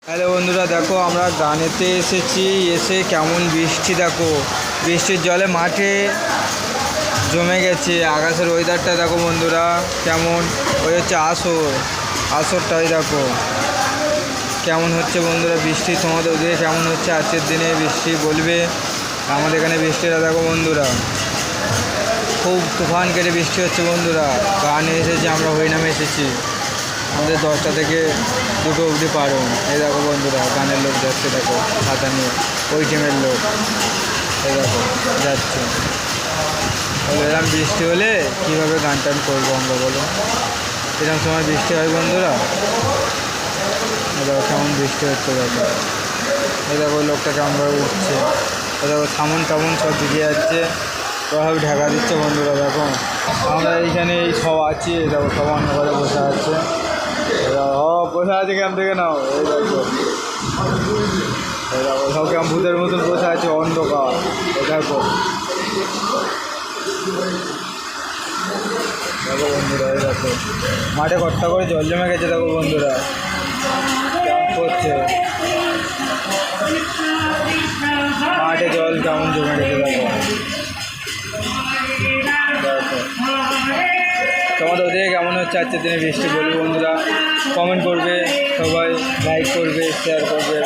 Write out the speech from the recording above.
Hello বন্ধুরা, দেখো আমরা গানেতে এসেছি। এসে কেমন বৃষ্টি, দেখো বৃষ্টির জলে মাঠে জমে গেছে। আকাশের ওয়েদারটা দেখো বন্ধুরা কেমন। ওই হচ্ছে আসরটাই দেখো কেমন হচ্ছে বন্ধুরা বৃষ্টি। তোমাদের ওদিকে কেমন হচ্ছে আজকের দিনে বৃষ্টি বলবে। আমাদের এখানে বৃষ্টিটা দেখো বন্ধুরা, খুব তুফান কেটে বৃষ্টি হচ্ছে বন্ধুরা। গানে এসেছি আমরা, হরিনামে এসেছি। আমাদের 10টা থেকে 2টো অবধি পারো। এই দেখো বন্ধুরা, গানের লোক যাচ্ছে দেখো ছাতা নিয়ে, ওই টিমের লোক এই দেখো যাচ্ছে। এরকম বৃষ্টি হলে কীভাবে গান টান করবো আমরা বলো। এরকম সময় বৃষ্টি হয় বন্ধুরা। দেখো কেমন বৃষ্টি হচ্ছে দেখো। এই দেখো লোকটা কেমনভাবে উঠছে। এই দেখো সামন টামন সব দিকে যাচ্ছে, সব ঢাকা দিচ্ছে বন্ধুরা। দেখো আমরা এইখানে এই সব আছি, দেখো সব অন্য ঘরে বসে আছে। বসে আছে কেমন থেকে নাও। এই দেখো সব কেমন ভূতের মতন বসে আছে অন্ধকার। এই দেখো দেখো বন্ধুরা, এই দেখো মাঠে কট্টা করে জল জমে গেছে। দেখো বন্ধুরা কেমন করছে, মাঠে জল কেমন জমে গেছে। দেখো দেখো তোমাদের ওদিকে কেমন হচ্ছে আজকের দিনে বৃষ্টি বলবে বন্ধুরা। কমেন্ট করবে, সবাই লাইক করবে, শেয়ার করবে।